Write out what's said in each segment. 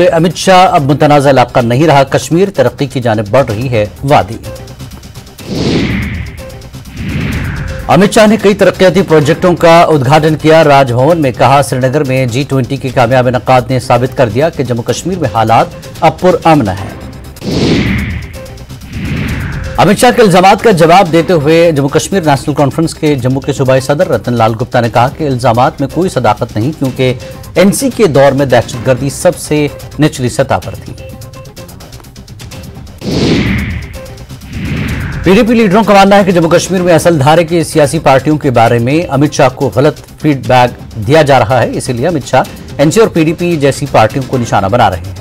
अमित शाह अब मुतनाज़ा इलाका नहीं रहा कश्मीर, तरक्की की जानिब बढ़ रही है वादी। अमित शाह ने कई तरक्याती प्रोजेक्टों का उद्घाटन किया। राजभवन में कहा, श्रीनगर में G20 के कामयाब इनकाद ने साबित कर दिया कि जम्मू कश्मीर में हालात अब पुरअमन है। अमित शाह के इल्जामात का जवाब देते हुए जम्मू कश्मीर नेशनल कॉन्फ्रेंस के जम्मू के सूबाई सदर रतन लाल गुप्ता ने कहा कि इल्जामात में कोई सदाकत नहीं, क्योंकि NC के दौर में दहशतगर्दी सबसे निचली सतह पर थी। PDP लीडरों का मानना है कि जम्मू कश्मीर में असल धारे की सियासी पार्टियों के बारे में अमित शाह को गलत फीडबैक दिया जा रहा है, इसीलिए अमित शाह NC और PDP जैसी पार्टियों को निशाना बना रहे हैं।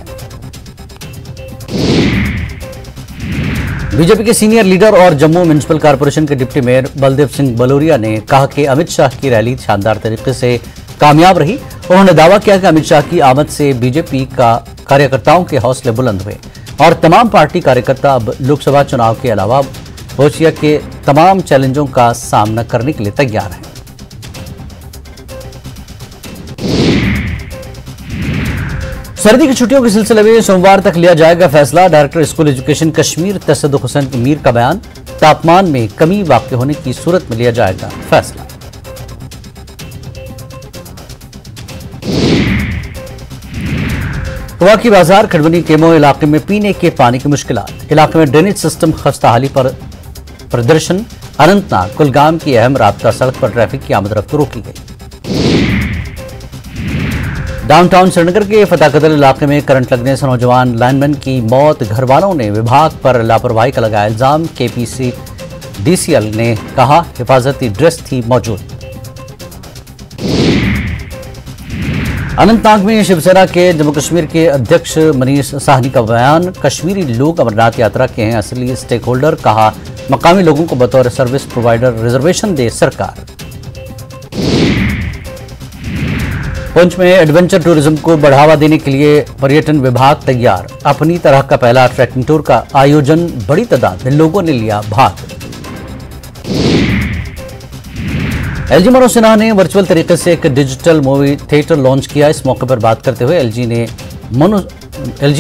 बीजेपी के सीनियर लीडर और जम्मू म्युनिसिपल कॉर्पोरेशन के डिप्टी मेयर बलदेव सिंह बलोरिया ने कहा कि अमित शाह की रैली शानदार तरीके से कामयाब रही। उन्होंने दावा किया कि अमित शाह की आमद से बीजेपी का कार्यकर्ताओं के हौसले बुलंद हुए और तमाम पार्टी कार्यकर्ता अब लोकसभा चुनाव के अलावा भोजिया के तमाम चैलेंजों का सामना करने के लिए तैयार हैं। सर्दी की छुट्टियों के सिलसिले में सोमवार तक लिया जाएगा फैसला। डायरेक्टर स्कूल एजुकेशन कश्मीर तसद्दुक हुसैन मीर का बयान, तापमान में कमी वाक़ होने की सूरत में लिया जाएगा फैसला। कवाकी बाजार खड़बनी केमो इलाके में पीने के पानी की मुश्किलात, इलाके में ड्रेनेज सिस्टम खस्ताहाली पर प्रदर्शन। अनंतनाग कुलगाम की अहम राब्ता सड़क पर ट्रैफिक की आमद रफ्त रोकी गई। डाउनटाउन श्रीनगर के फताकदल इलाके में करंट लगने से नौजवान लाइनमैन की मौत। घर वालों ने विभाग पर लापरवाही का लगाया इल्जाम। KPC DCL ने कहा, हिफाजती ड्रेस थी मौजूद। अनंतनाग में शिवसेना के जम्मू कश्मीर के अध्यक्ष मनीष साहनी का बयान, कश्मीरी लोग अमरनाथ यात्रा के हैं असली स्टेक होल्डर। कहा, मकामी लोगों को बतौर सर्विस प्रोवाइडर रिजर्वेशन दे सरकार। पुंछ में एडवेंचर टूरिज्म को बढ़ावा देने के लिए पर्यटन विभाग तैयार। अपनी तरह का पहला ट्रैकिंग टूर का आयोजन, बड़ी तादाद में लोगों ने लिया भाग। LG मनोज सिन्हा ने वर्चुअल तरीके से एक डिजिटल मूवी थिएटर लॉन्च किया। इस मौके पर बात करते हुए LG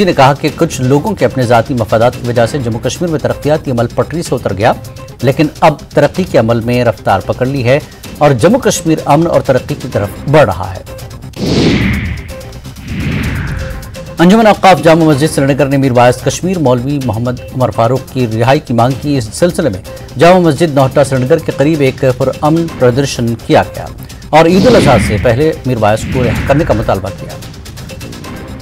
ने कहा कि कुछ लोगों के अपने जाती मफादात की वजह से जम्मू कश्मीर में तरक्याती अमल पटरी से उतर गया, लेकिन अब तरक्की के अमल में रफ्तार पकड़ ली है और जम्मू कश्मीर अमन और तरक्की की तरफ बढ़ रहा है। अंजुमन औकाफ जामा मस्जिद श्रीनगर ने मीर वाइस कश्मीर मौलवी मोहम्मद उमर फारूक की रिहाई की मांग की। इस सिलसिले में जामा मस्जिद नौहट्टा श्रीनगर के करीब एक पुरअमन प्रदर्शन किया गया और ईद उल अजहा से पहले मीर वाइस को रिहा करने का मुतालबा किया।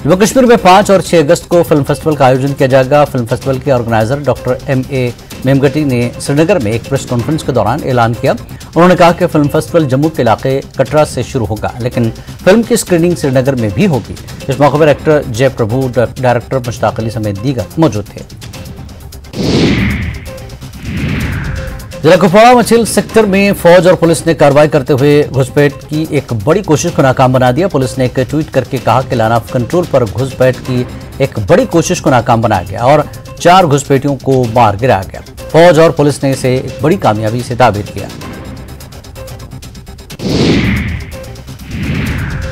जम्मू कश्मीर में 5 और 6 अगस्त को फिल्म फेस्टिवल का आयोजन किया जाएगा। फिल्म फेस्टिवल के ऑर्गेनाइजर डॉक्टर MA मेमगटी ने श्रीनगर में एक प्रेस कॉन्फ्रेंस के दौरान ऐलान किया। उन्होंने कहा कि फिल्म फेस्टिवल जम्मू के इलाके कटरा से शुरू होगा, लेकिन फिल्म की स्क्रीनिंग श्रीनगर में भी होगी। इस मौके पर एक्टर जय प्रभु, डायरेक्टर मुश्ताक अली समेत दीगर मौजूद थे। जिला कुपवाड़ा मछिल सेक्टर में फौज और पुलिस ने कार्रवाई करते हुए घुसपैठ की एक बड़ी कोशिश को नाकाम बना दिया। पुलिस ने एक ट्वीट करके कहा कि लाइन ऑफ कंट्रोल पर घुसपैठ की एक बड़ी कोशिश को नाकाम बनाया गया और 4 घुसपैठियों को मार गिराया गया। फौज और पुलिस ने इसे एक बड़ी कामयाबी से ताबीर किया।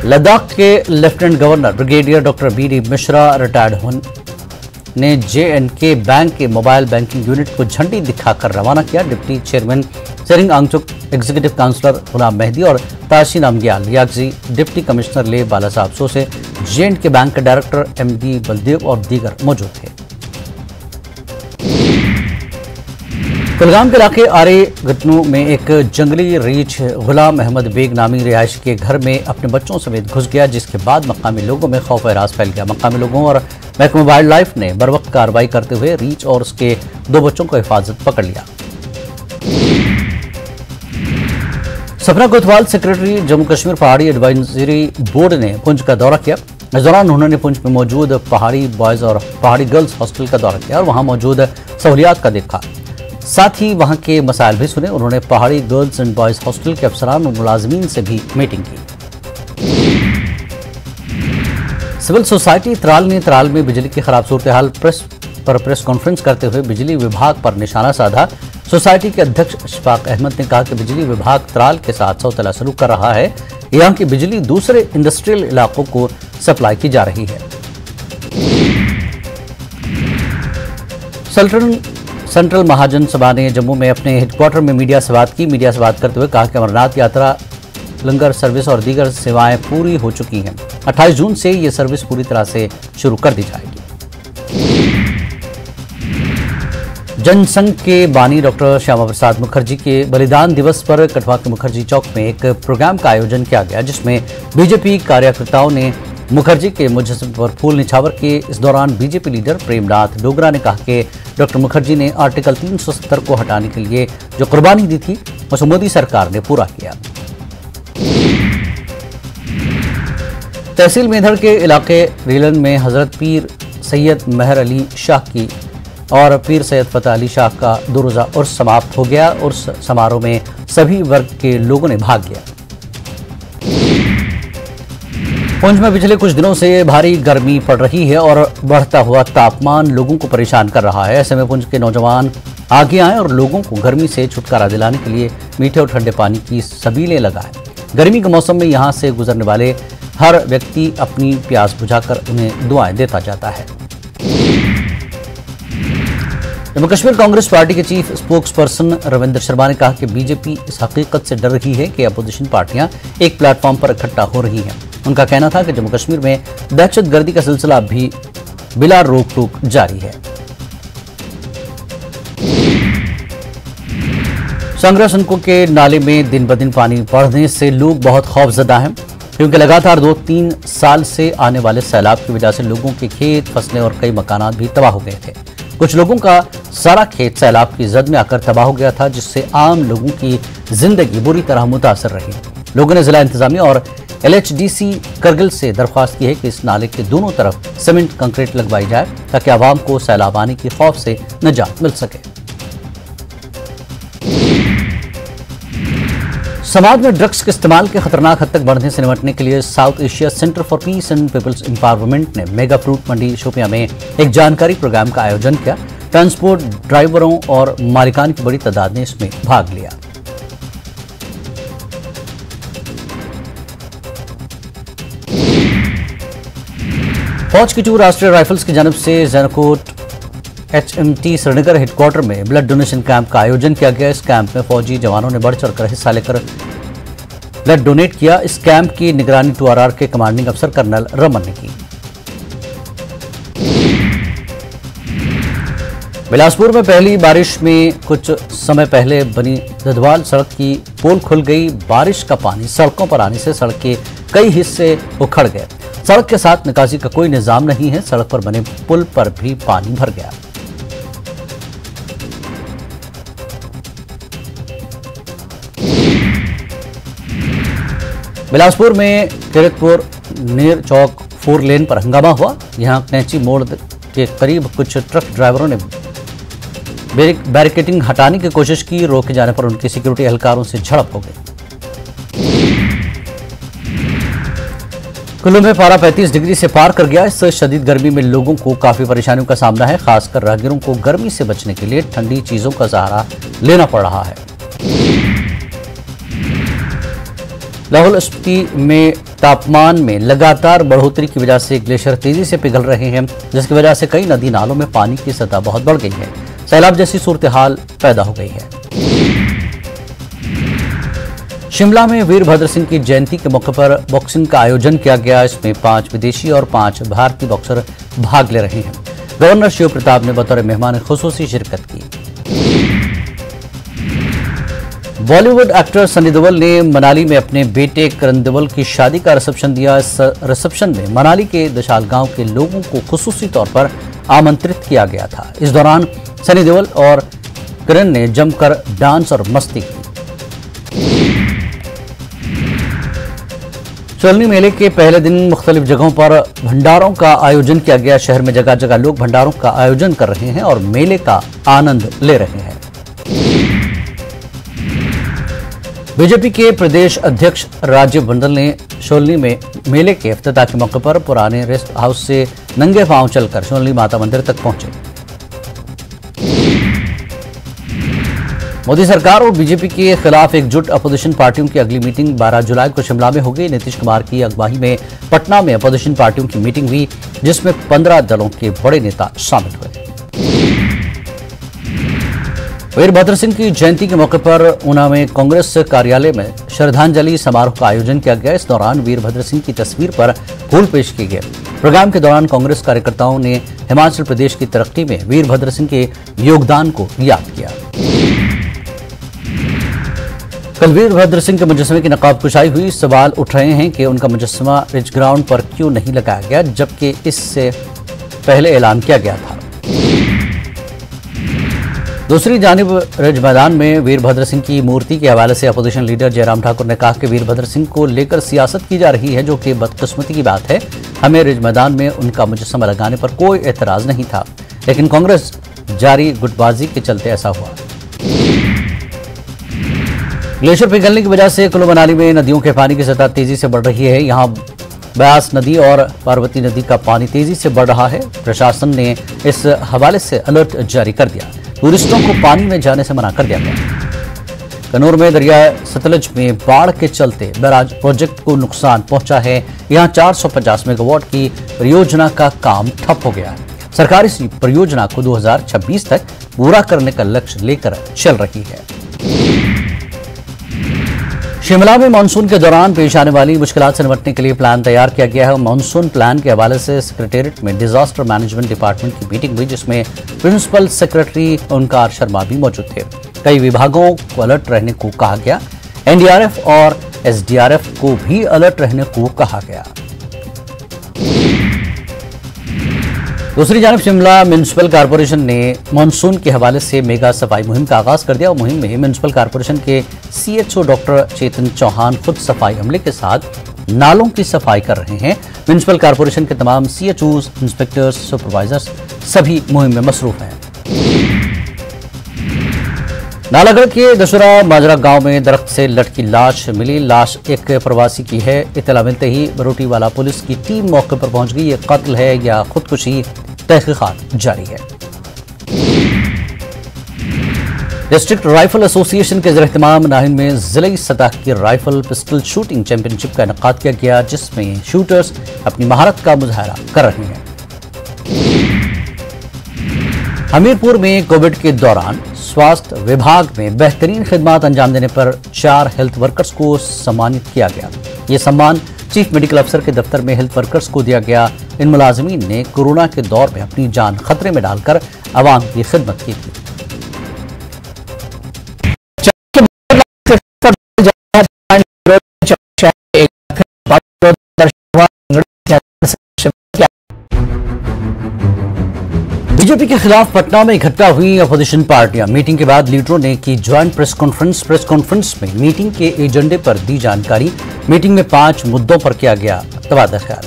लद्दाख के lieutenant governor brigadier doctor BD Mishra retired ने J&K बैंक के मोबाइल बैंकिंग यूनिट को झंडी दिखाकर रवाना किया। Deputy chairman Tsering Angchuk, executive councillor Ghulam Mehdi और Tashi Namgyal Yagzi, deputy commissioner Leh Bala Sahab Sose, J&K bank के डायरेक्टर MD बलदेव और दीगर मौजूद थे। कुलगाम के इलाके आरे घटनों में एक जंगली रीछ गुलाम अहमद बेग नामी रिहायश के घर में अपने बच्चों समेत घुस गया, जिसके बाद मकामी लोगों में खौफ एहसास फैल गया। मकामी लोगों और महकमा वाइल्ड लाइफ ने बर वक्त कार्रवाई करते हुए रीछ और उसके 2 बच्चों को हिफाजत पकड़ लिया। सपना कोतवाल सेक्रेटरी जम्मू कश्मीर पहाड़ी एडवाइजरी बोर्ड ने पुंछ का दौरा किया। इस दौरान उन्होंने पुंछ में मौजूद पहाड़ी बॉयज और पहाड़ी गर्ल्स हॉस्टल का दौरा किया और वहां मौजूद सहूलियात का देखा, साथ ही वहां के मसाइल भी सुने। उन्होंने पहाड़ी गर्ल्स एंड बॉयज हॉस्टल के अफसरान और मुलाजमीन से भी मीटिंग की। सिविल सोसाइटी त्राल ने त्राल में बिजली की खराब सूरत हाल प्रेस कॉन्फ्रेंस करते हुए बिजली विभाग पर निशाना साधा। सोसाइटी के अध्यक्ष अशफाक अहमद ने कहा कि बिजली विभाग त्राल के साथ सौतेला सलूक कर रहा है। यहाँ की बिजली दूसरे इंडस्ट्रियल इलाकों को सप्लाई की जा रही है। सेंट्रल महाजन सभा ने जम्मू में अपने हेडक्वार्टर में मीडिया से बात की। मीडिया से बात करते हुए कहा कि अमरनाथ यात्रा, लंगर सर्विस और दीगर सेवाएं पूरी हो चुकी हैं। 28 जून से ये सर्विस पूरी तरह से शुरू कर दी जाएगी। जनसंघ के बानी डॉक्टर श्यामा प्रसाद मुखर्जी के बलिदान दिवस पर कठवा के मुखर्जी चौक में एक प्रोग्राम का आयोजन किया गया, जिसमें बीजेपी कार्यकर्ताओं ने मुखर्जी के मुजस्समे पर फूल निछावर किए। इस दौरान बीजेपी लीडर प्रेमनाथ डोगरा ने कहा कि डॉक्टर मुखर्जी ने आर्टिकल 370 को हटाने के लिए जो कुर्बानी दी थी उसे मोदी सरकार ने पूरा किया। तहसील मेंढर के इलाके रीलन में हजरत पीर सैयद मेहर अली शाह की और पीर सैयद फतेह अली शाह का 2 रोजा उर्स समाप्त हो गया। उर्स समारोह में सभी वर्ग के लोगों ने भाग लिया। पुंछ में पिछले कुछ दिनों से भारी गर्मी पड़ रही है और बढ़ता हुआ तापमान लोगों को परेशान कर रहा है। ऐसे में पुंछ के नौजवान आगे आए और लोगों को गर्मी से छुटकारा दिलाने के लिए मीठे और ठंडे पानी की सबीलें लगाएं। गर्मी के मौसम में यहां से गुजरने वाले हर व्यक्ति अपनी प्यास बुझाकर उन्हें दुआएं देता जाता है। जम्मू कश्मीर कांग्रेस पार्टी के chief spokes person Ravindra Sharma ने कहा कि बीजेपी इस हकीकत से डर रही है कि अपोजिशन पार्टियां एक प्लेटफॉर्म पर इकट्ठा हो रही हैं। उनका कहना था कि जम्मू कश्मीर में दहशतगर्दी का सिलसिला भी बिला रोक टोक जारी है। संग्रह सनकों के नाले में दिन ब दिन पानी बढ़ने से लोग बहुत खौफजदा हैं, क्योंकि लगातार 2-3 साल से आने वाले सैलाब की वजह से लोगों के खेत, फसलें और कई मकानात भी तबाह हो गए थे। कुछ लोगों का सारा खेत सैलाब की जद में आकर तबाह हो गया था, जिससे आम लोगों की जिंदगी बुरी तरह मुतासर रही। लोगों ने जिला इंतजामिया और LHDC करगिल से दरख्वास्त की है कि इस नाले के दोनों तरफ सीमेंट कंक्रीट लगवाई जाए, ताकि आवाम को सैलाब आने के खौफ से निजात मिल सके। समाज में ड्रग्स के इस्तेमाल के खतरनाक हद तक बढ़ने से निपटने के लिए South Asia Centre for Peace and People's empowerment ने मेगा फ्रूट मंडी शोपियां में एक जानकारी प्रोग्राम का आयोजन किया। ट्रांसपोर्ट ड्राइवरों और मालिकान की बड़ी तादाद ने इसमें भाग लिया। फौज की 2 राष्ट्रीय राइफल्स की जानिब से जैनकोट HMT श्रीनगर हेडक्वार्टर में ब्लड डोनेशन कैंप का आयोजन किया गया। इस कैंप में फौजी जवानों ने बढ़ चढ़कर हिस्सा लेकर ब्लड डोनेट किया। इस कैंप की निगरानी 2RR के कमांडिंग अफसर कर्नल रमन ने की। बिलासपुर में पहली बारिश में कुछ समय पहले बनी ददवाल सड़क की पोल खुल गई। बारिश का पानी सड़कों पर आने से सड़क के कई हिस्से उखड़ गए। सड़क के साथ निकासी का कोई निजाम नहीं है। सड़क पर बने पुल पर भी पानी भर गया। बिलासपुर में किरतपुर नेर चौक 4 लेन पर हंगामा हुआ। यहां कैंची मोड़ के करीब कुछ ट्रक ड्राइवरों ने बैरिकेडिंग हटाने की कोशिश की। रोके जाने पर उनकी सिक्योरिटी एहलकारों से झड़प हो गई। कुल्लू में पारा 35 डिग्री से पार कर गया। इस शदीद गर्मी में लोगों को काफी परेशानियों का सामना है। खासकर राहगीरों को गर्मी से बचने के लिए ठंडी चीजों का सहारा लेना पड़ रहा है। लाहौल स्पीति में तापमान में लगातार बढ़ोतरी की वजह से ग्लेशियर तेजी से पिघल रहे हैं, जिसकी वजह से कई नदी नालों में पानी की सतह बहुत बढ़ गई है। सैलाब जैसी सूरत हाल पैदा हो गई है। शिमला में वीरभद्र सिंह की जयंती के मौके पर बॉक्सिंग का आयोजन किया गया। इसमें 5 विदेशी और 5 भारतीय बॉक्सर भाग ले रहे हैं। गवर्नर शिव प्रताप ने बतौर मेहमान खुसूसी शिरकत की। बॉलीवुड एक्टर सनी देओल ने मनाली में अपने बेटे करण देओल की शादी का रिसेप्शन दिया। इस रिसेप्शन में मनाली के दशाल गांव के लोगों को खुसूसी तौर पर आमंत्रित किया गया था। इस दौरान सनी देओल और करण ने जमकर डांस और मस्ती की। सोलनी मेले के पहले दिन मुख्तलिफ जगहों पर भंडारों का आयोजन किया गया। शहर में जगह जगह लोग भंडारों का आयोजन कर रहे हैं और मेले का आनंद ले रहे हैं। बीजेपी के प्रदेश अध्यक्ष राजीव बिंदल ने सोलनी में मेले के इफ्तिताह के मौके पर पुराने रेस्ट हाउस से नंगे पांव चलकर सोलनी माता मंदिर तक पहुंचे। मोदी सरकार और बीजेपी के खिलाफ एकजुट अपोजिशन पार्टियों की अगली मीटिंग 12 जुलाई को शिमला में होगी। नीतीश कुमार की अगवाई में पटना में अपोजिशन पार्टियों की मीटिंग हुई, जिसमें 15 दलों के बड़े नेता शामिल हुए। वीरभद्र सिंह की जयंती के मौके पर ऊना में कांग्रेस कार्यालय में श्रद्धांजलि समारोह का आयोजन किया गया। इस दौरान वीरभद्र सिंह की तस्वीर पर फूल पेश किए गए। प्रोग्राम के दौरान कांग्रेस कार्यकर्ताओं ने हिमाचल प्रदेश की तरक्की में वीरभद्र सिंह के योगदान को याद किया। कल वीरभद्र सिंह के मुजस्समे की नकाबकुशाई हुई। सवाल उठ रहे हैं कि उनका मुजस्समा रिज ग्राउंड पर क्यों नहीं लगाया गया, जबकि इससे पहले ऐलान किया गया था। दूसरी जानिब रिज मैदान में वीरभद्र सिंह की मूर्ति के हवाले से अपोजिशन लीडर जयराम ठाकुर ने कहा कि वीरभद्र सिंह को लेकर सियासत की जा रही है, जो कि बदकिस्मती की बात है। हमें रिज मैदान में उनका मुजस्समा लगाने पर कोई एतराज नहीं था, लेकिन कांग्रेस जारी गुटबाजी के चलते ऐसा हुआ। ग्लेशियर पिघलने की वजह से कुल्लू मनाली में नदियों के पानी की सतह तेजी से बढ़ रही है। यहाँ ब्यास नदी और पार्वती नदी का पानी तेजी से बढ़ रहा है। प्रशासन ने इस हवाले से अलर्ट जारी कर दिया। टूरिस्टों को पानी में जाने से मना कर दिया गया। कनौर में दरिया सतलज में बाढ़ के चलते बैराज प्रोजेक्ट को नुकसान पहुंचा है। यहां 450 मेगावाट की परियोजना का काम ठप हो गया है। सरकार इस परियोजना को 2026 तक पूरा करने का लक्ष्य लेकर चल रही है। शिमला में मानसून के दौरान पेश आने वाली मुश्किलात से निपटने के लिए प्लान तैयार किया गया है। मानसून प्लान के हवाले से सेक्रेटेरिएट में डिजास्टर मैनेजमेंट डिपार्टमेंट की मीटिंग हुई, जिसमें प्रिंसिपल सेक्रेटरी ओंकार शर्मा भी मौजूद थे। कई विभागों को अलर्ट रहने को कहा गया। एनडीआरएफ और एसडीआरएफ को भी अलर्ट रहने को कहा गया। दूसरी जानब शिमला म्यूनिसिपल कारपोरेशन ने मानसून के हवाले से मेगा सफाई मुहिम का आगाज कर दिया। मुहिम में म्यूनिसिपल कारपोरेशन के सीएचओ डॉक्टर चेतन चौहान खुद सफाई अमले के साथ नालों की सफाई कर रहे हैं। म्यूनिसिपल कारपोरेशन के तमाम सीएचओज, इंस्पेक्टर्स, सुपरवाइजर्स सभी मुहिम में मसरूफ हैं। नालागढ़ के दशहरा माजरा गांव में दरख्त से लटकी लाश मिली। लाश एक प्रवासी की है। इत्तला मिलते ही बरोटीवाला पुलिस की टीम मौके पर पहुंच गई। ये कत्ल है या खुदकुशी, तहकीकात जारी है। डिस्ट्रिक्ट राइफल एसोसिएशन के ज़ेर-ए-एहतमाम नाहिन में जिले सतह की राइफल पिस्टल शूटिंग चैंपियनशिप का इनेकाद किया गया, जिसमें शूटर्स अपनी महारत का मुजाहरा कर रहे हैं। हमीरपुर में कोविड के दौरान स्वास्थ्य विभाग में बेहतरीन खिदमत अंजाम देने पर 4 हेल्थ वर्कर्स को सम्मानित किया गया। ये सम्मान चीफ मेडिकल अफसर के दफ्तर में हेल्थ वर्कर्स को दिया गया। इन मुलाजिमीन ने कोरोना के दौर में अपनी जान खतरे में डालकर आवाम की खिदमत की थी। बीजेपी के खिलाफ पटना में इकट्ठा हुई अपोजिशन पार्टियां। मीटिंग के बाद लीडरों ने की ज्वाइंट प्रेस कॉन्फ्रेंस में मीटिंग के एजेंडे पर दी जानकारी। मीटिंग में 5 मुद्दों पर किया गया तबादला ख्याल।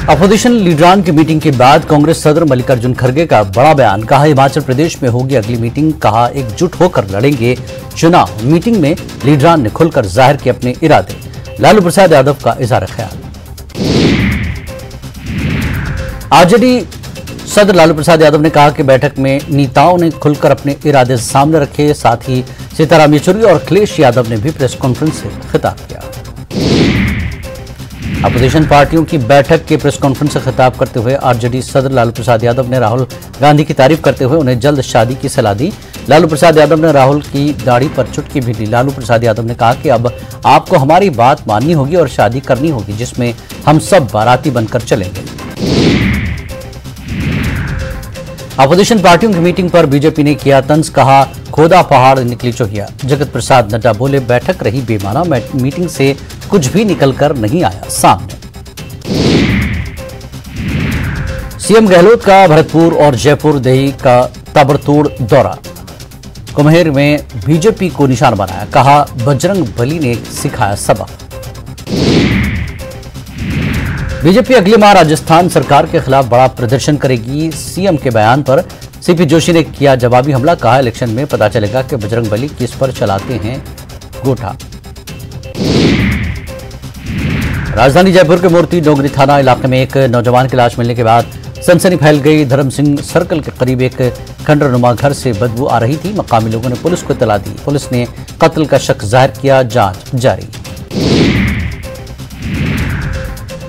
अपोजिशन लीडरान की मीटिंग के बाद कांग्रेस सदर मल्लिकार्जुन खड़गे का बड़ा बयान। कहा हिमाचल प्रदेश में होगी अगली मीटिंग। कहा एकजुट होकर लड़ेंगे चुनाव। मीटिंग में लीडरान ने खुलकर जाहिर किए अपने इरादे। लालू प्रसाद यादव का इजहार ख्याल। आरजेडी सदर लालू प्रसाद यादव ने कहा कि बैठक में नेताओं ने खुलकर अपने इरादे सामने रखे। साथ ही सीताराम येचुरी और अखिलेश यादव ने भी प्रेस कॉन्फ्रेंस से खिताब किया। अपोजिशन पार्टियों की बैठक के प्रेस कॉन्फ्रेंस से खिताब करते हुए आरजेडी सदर लालू प्रसाद यादव ने राहुल गांधी की तारीफ करते हुए उन्हें जल्द शादी की सलाह दी। लालू प्रसाद यादव ने राहुल की दाढ़ी पर चुटकी भी दी। लालू प्रसाद यादव ने कहा कि अब आपको हमारी बात माननी होगी और शादी करनी होगी, जिसमें हम सब बाराती बनकर चलेंगे। अपोजिशन पार्टियों की मीटिंग पर बीजेपी ने किया तंज। कहा खोदा पहाड़ निकली चोहिया। जगत प्रसाद नड्डा बोले बैठक रही बेमाना, मीटिंग से कुछ भी निकलकर नहीं आया सामने। सीएम गहलोत का भरतपुर और जयपुर देही का ताबड़तोड़ दौरा। कुम्हेर में बीजेपी को निशान बनाया। कहा बजरंग बली ने सिखाया सबक। बीजेपी अगले माह राजस्थान सरकार के खिलाफ बड़ा प्रदर्शन करेगी। सीएम के बयान पर सीपी जोशी ने किया जवाबी हमला। कहा इलेक्शन में पता चलेगा कि बजरंग बली किस पर चलाते हैं गोठा। राजधानी जयपुर के मूर्ति डोंगरी थाना इलाके में एक नौजवान की लाश मिलने के बाद सनसनी फैल गई। धर्म सिंह सर्कल के करीब एक खंडरनुमा घर से बदबू आ रही थी। मकामी लोगों ने पुलिस को इत्तला दी। पुलिस ने कत्ल का शक जाहिर किया। जांच जारी।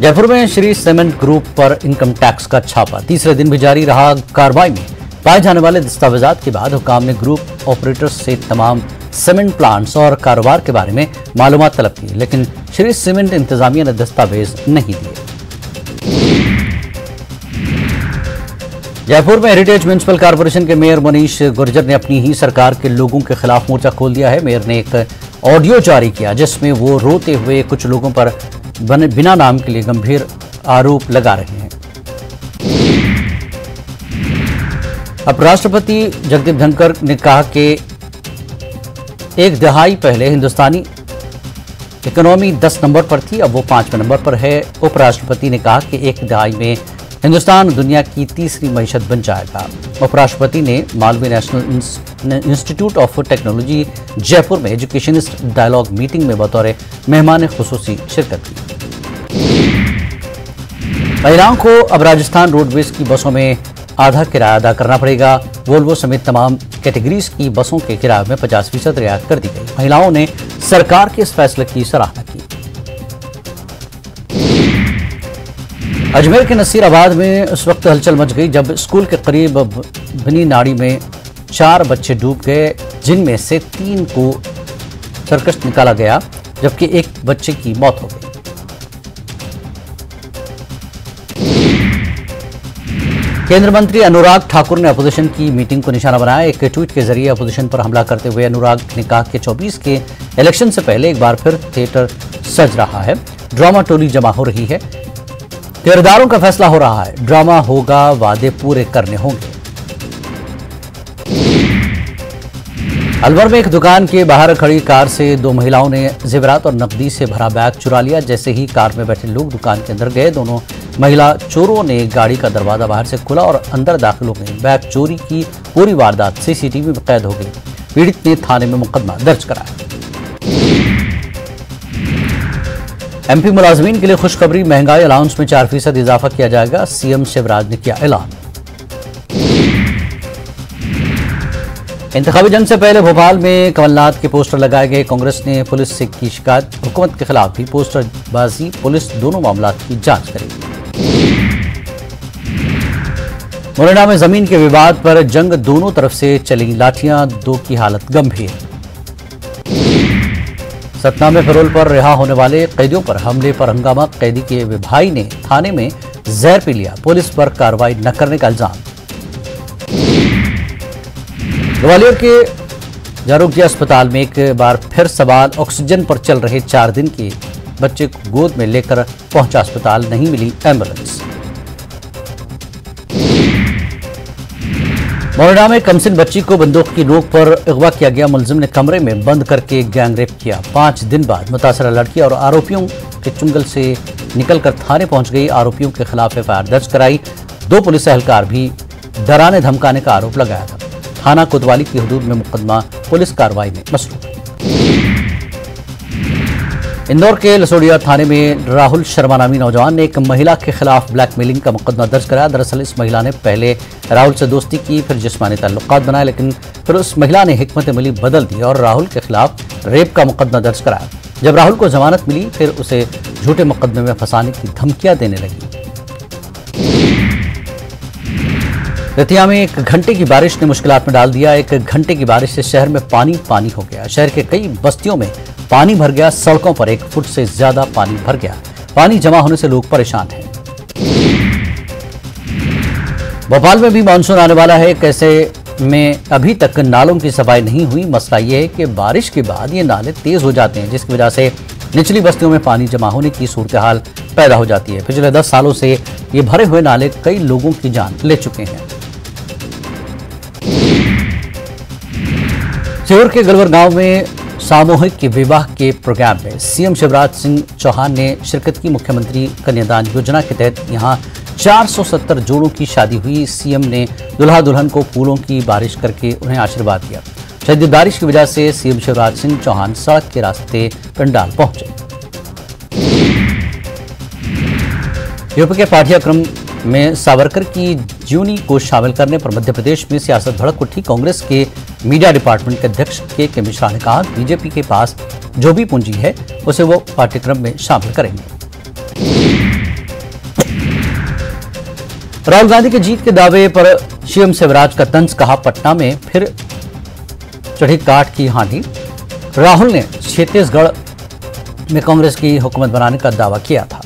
जयपुर में श्री सीमेंट ग्रुप पर इनकम टैक्स का छापा। तीसरे दिन भी जारी रहा। कार्रवाई में पाए जाने वाले दस्तावेजात के बाद हुकाम ने ग्रुप ऑपरेटर्स से तमाम सीमेंट प्लांट्स और कारोबार के बारे में मालूमात तलब की, लेकिन श्री सीमेंट इंतजामिया ने दस्तावेज नहीं दिए। जयपुर में हेरिटेज म्युनिसिपल कॉर्पोरेशन के मेयर मनीष गुर्जर ने अपनी ही सरकार के लोगों के खिलाफ मोर्चा खोल दिया है। मेयर ने एक ऑडियो जारी किया जिसमें वो रोते हुए कुछ लोगों पर बिना नाम के लिए गंभीर आरोप लगा रहे हैं। अब राष्ट्रपति जगदीप धनखड़ ने कहा कि एक दहाई पहले हिंदुस्तानी इकोनॉमी 10 नंबर पर थी, अब वो 5वें नंबर पर है। उपराष्ट्रपति ने कहा कि एक दहाई में हिंदुस्तान दुनिया की तीसरी मईशत बन जाएगा। उपराष्ट्रपति ने Malvi national institute of technology Jaipur में एजुकेशनिस्ट डायलॉग मीटिंग में बतौर मेहमान खुसूसी शिरकत की। महिलाओं को अब राजस्थान रोडवेज की बसों में आधा किराया अदा करना पड़ेगा। वोल्वो समेत तमाम कैटेगरीज की बसों के किराए में 50% रियायत कर दी गई। महिलाओं ने सरकार के इस फैसले की सराहना की। अजमेर के नसीराबाद में उस वक्त हलचल मच गई जब स्कूल के करीब बनी नाड़ी में 4 बच्चे डूब गए, जिनमें से 3 को सरकश निकाला गया जबकि एक बच्चे की मौत हो गई। केंद्रीय मंत्री अनुराग ठाकुर ने अपोजिशन की मीटिंग को निशाना बनाया। एक ट्वीट के जरिए अपोजिशन पर हमला करते हुए अनुराग ने कहा कि 24 के इलेक्शन से पहले एक बार फिर थिएटर सज रहा है, ड्रामा टोली जमा हो रही है, किरदारों का फैसला हो रहा है, ड्रामा होगा, वादे पूरे करने होंगे। अलवर में एक दुकान के बाहर खड़ी कार से 2 महिलाओं ने जेवरात और नकदी से भरा बैग चुरा लिया। जैसे ही कार में बैठे लोग दुकान के अंदर गए, दोनों महिला चोरों ने गाड़ी का दरवाजा बाहर से खोला और अंदर दाखिल हो गए। बैग चोरी की पूरी वारदात सीसीटीवी में कैद हो गई। पीड़ित ने थाने में मुकदमा दर्ज कराया। एमपी मुलाजमीन के लिए खुशखबरी, महंगाई अलाउंस में 4% इजाफा किया जाएगा। सीएम शिवराज ने किया ऐलान। इंतखाबी जंग से पहले भोपाल में कमलनाथ के पोस्टर लगाए गए। कांग्रेस ने पुलिस से की शिकायत, हुकूमत के खिलाफ भी पोस्टरबाजी, पुलिस दोनों मामलों की जांच करेगी। मुरैना में जमीन के विवाद पर जंग, दोनों तरफ से चली लाठियां, 2 की हालत गंभीर। सतना में पैरोल पर रिहा होने वाले कैदियों पर हमले पर हंगामा, कैदी के भाई ने थाने में जहर पी लिया, पुलिस पर कार्रवाई न करने का इल्जाम। ग्वालियर के जारोग्या अस्पताल में एक बार फिर सवाल, ऑक्सीजन पर चल रहे 4 दिन के बच्चे को गोद में लेकर पहुंचा अस्पताल, नहीं मिली एम्बुलेंस। मोरना में कमसिन बच्ची को बंदूक की नोक पर अगवा किया गया। मुलजिम ने कमरे में बंद करके गैंगरेप किया। 5 दिन बाद मुतासरा लड़की और आरोपियों के चुंगल से निकलकर थाने पहुंच गई। आरोपियों के खिलाफ एफआईआर दर्ज कराई। 2 पुलिस एहलकार भी डराने धमकाने का आरोप लगाया था। थाना कोतवाली की हदूद में मुकदमा पुलिस कार्रवाई में मसरूफ। इंदौर के लसोड़िया थाने में राहुल शर्मा नामी नौजवान ने एक महिला के खिलाफ ब्लैकमेलिंग का मुकदमा दर्ज कराया। दरअसल इस महिला ने पहले राहुल से दोस्ती की, फिर जिस्मानी ताल्लुकात बनाए, लेकिन फिर उस महिला ने हिकमत अमली बदल दी और राहुल के खिलाफ रेप का मुकदमा दर्ज कराया। जब राहुल को जमानत मिली, फिर उसे झूठे मुकदमे में फंसाने की धमकियां देने लगी। रतिया में 1 घंटे की बारिश ने मुश्किलात में डाल दिया। 1 घंटे की बारिश से शहर में पानी पानी हो गया। शहर के कई बस्तियों में पानी भर गया। सड़कों पर 1 फुट से ज्यादा पानी भर गया। पानी जमा होने से लोग परेशान हैं। भोपाल में भी मानसून आने वाला है। कैसे में अभी तक नालों की सफाई नहीं हुई। मसला यह है कि बारिश के बाद ये नाले तेज हो जाते हैं, जिसकी वजह से निचली बस्तियों में पानी जमा होने की सूरत हाल पैदा हो जाती है। पिछले 10 सालों से ये भरे हुए नाले कई लोगों की जान ले चुके हैं। सीहोर के गलवर गांव में सामूहिक विवाह के प्रोग्राम में सीएम शिवराज सिंह चौहान ने शिरकत की। मुख्यमंत्री कन्यादान योजना के तहत यहां 470 जोड़ों की शादी हुई। सीएम ने दुल्हा दुल्हन को फूलों की बारिश करके उन्हें आशीर्वाद दिया। शदीद बारिश की वजह से सीएम शिवराज सिंह चौहान सड़क के रास्ते पंडाल पहुंचे। यूपी के पाठ्यक्रम में सावरकर की जीवनी को शामिल करने पर मध्य प्रदेश में सियासत भड़क उठी। कांग्रेस के मीडिया डिपार्टमेंट के अध्यक्ष के मिश्रा ने कहा, बीजेपी के पास जो भी पूंजी है उसे वो पाठ्यक्रम में शामिल करेंगे। राहुल गांधी के जीत के दावे पर सीएम शिवराज का तंज, कहा पटना में फिर चढ़ी काठ की हांडी। राहुल ने छत्तीसगढ़ में कांग्रेस की हुकूमत बनाने का दावा किया था।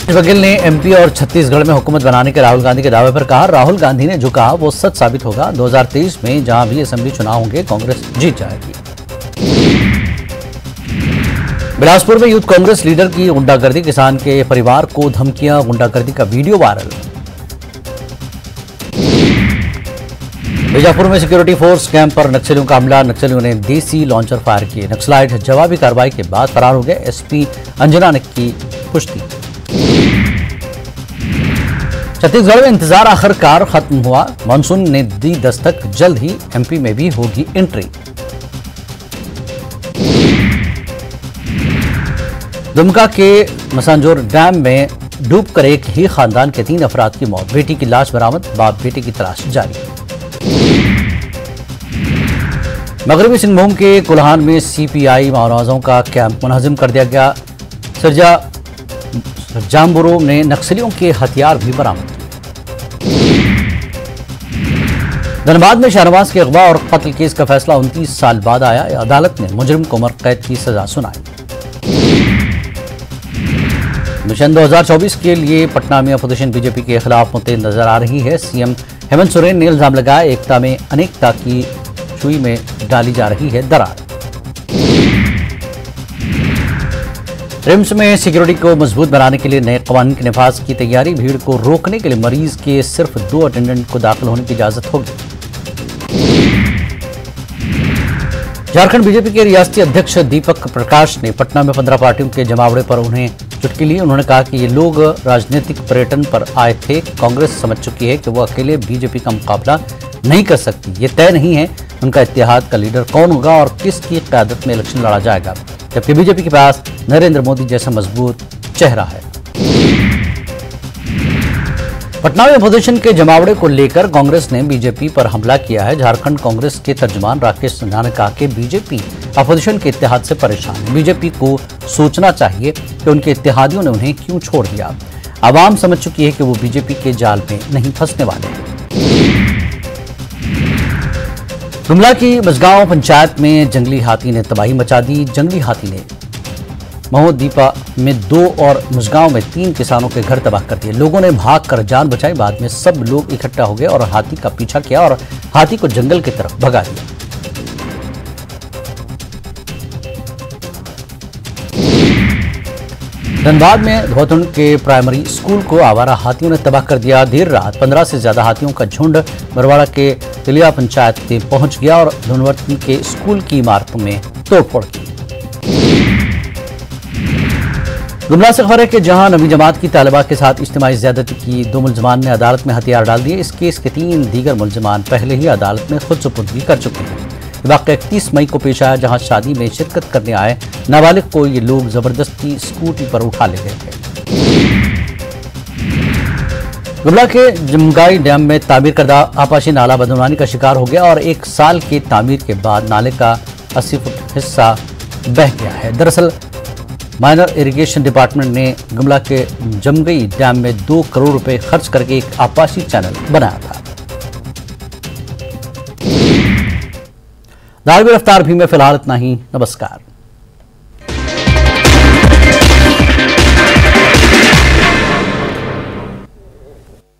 वकील ने एमपी और छत्तीसगढ़ में हुकूमत बनाने के राहुल गांधी के दावे पर कहा, राहुल गांधी ने जो कहा वो सच साबित होगा। 2023 में जहां भी असेंबली चुनाव होंगे कांग्रेस जीत जाएगी। बिलासपुर में यूथ कांग्रेस लीडर की गुंडागर्दी, किसान के परिवार को धमकियां, गुंडागर्दी का वीडियो वायरल। बीजापुर में सिक्योरिटी फोर्स कैंप पर नक्सलियों का हमला, नक्सलियों ने देसी लॉन्चर फायर किए, नक्सलाइट जवाबी कार्रवाई के बाद फरार हो गए। एसपी अंजना ने की पुष्टि। छत्तीसगढ़ में इंतजार आखिरकार खत्म हुआ, मानसून ने दी दस्तक, जल्द ही एमपी में भी होगी एंट्री। दुमका के मसांजोर डैम में डूबकर एक ही खानदान के 3 अफराद की मौत, बेटी की लाश बरामद, बाप बेटे की तलाश जारी। मगरबी सिंहभूम के कुल्हान में सीपीआई माओवादियों का कैंप मुनहजिम कर दिया गया। सरजा जाम्बुरो ने नक्सलियों के हथियार भी बरामद किए। धनबाद में शाहनवाज के अगवा और कत्ल केस का फैसला 29 साल बाद आया, अदालत ने मुजरिम को उम्र कैद की सजा सुनाई। मिशन 2024 के लिए पटना में अपोजिशन बीजेपी के खिलाफ मुतैद नजर आ रही है। सीएम हेमंत सोरेन ने इल्जाम लगाया, एकता में अनेकता की सुई में डाली जा रही है दरार। रिम्स में सिक्योरिटी को मजबूत बनाने के लिए नए कानून के नफाज की तैयारी, भीड़ को रोकने के लिए मरीज के सिर्फ 2 अटेंडेंट को दाखिल होने की इजाजत होगी। झारखंड बीजेपी के रियासती अध्यक्ष दीपक प्रकाश ने पटना में 15 पार्टियों के जमावड़े पर उन्हें चुटकी ली। उन्होंने कहा कि ये लोग राजनीतिक पर्यटन पर आए थे। कांग्रेस समझ चुकी है कि वो अकेले बीजेपी का मुकाबला नहीं कर सकती। ये तय नहीं है उनका इत्तेहाद का लीडर कौन होगा और किसकी क़यादत में इलेक्शन लड़ा जाएगा, जबकि बीजेपी के पास नरेंद्र मोदी जैसा मजबूत चेहरा है। पटना में अपोजिशन के जमावड़े को लेकर कांग्रेस ने बीजेपी पर हमला किया है। झारखंड कांग्रेस के तर्जुमान राकेश सिन्हा ने कहा कि बीजेपी अपोजिशन के इत्तेहाद से परेशान है। बीजेपी को सोचना चाहिए कि उनके इत्तेहादियों ने उन्हें क्यों छोड़ दिया। आवाम समझ चुकी है कि वो बीजेपी के जाल में नहीं फंसने वाले हैं। गुमला की मझगांव पंचायत में जंगली हाथी ने तबाही मचा दी। जंगली हाथी ने महोदीपा में 2 और मझगांव में 3 किसानों के घर तबाह कर दिए। लोगों ने भागकर जान बचाई। बाद में सब लोग इकट्ठा हो गए और हाथी का पीछा किया और हाथी को जंगल की तरफ भगा दिया। धनबाद में धोतुंड के प्राइमरी स्कूल को आवारा हाथियों ने तबाह कर दिया। देर रात 15 से ज्यादा हाथियों का झुंड बरवाड़ा के तिलिया पंचायत में पहुंच गया और धनवर्तन के स्कूल की इमारतों में तोड़फोड़ की। गुमला से खबर है कि जहां नवी जमात की तालिबा के साथ इज्तिमाई ज़्यादती की 2 मुलजमान ने अदालत में हथियार डाल दिए। इस केस के 3 दीगर मुलजमान पहले ही अदालत में खुद सुपुर्दगी कर चुके हैं। वाक़या 31 मई को पेश आया, जहां शादी में शिरकत करने आए नाबालिग को ये लोग जबरदस्ती स्कूटी पर उठा ले गए थे। गुमला के जमगाई डैम में तामीर करदा आपाशी नाला बदनवानी का शिकार हो गया और 1 साल की तामीर के बाद नाले का 80 फुट हिस्सा बह गया है। दरअसल माइनर इरिगेशन डिपार्टमेंट ने गुमला के जमगई डैम में 2 करोड़ रुपए खर्च करके एक आपाशी चैनल बनाया था। दारवी रफ्तार भी में फिलहाल इतना ही। नमस्कार।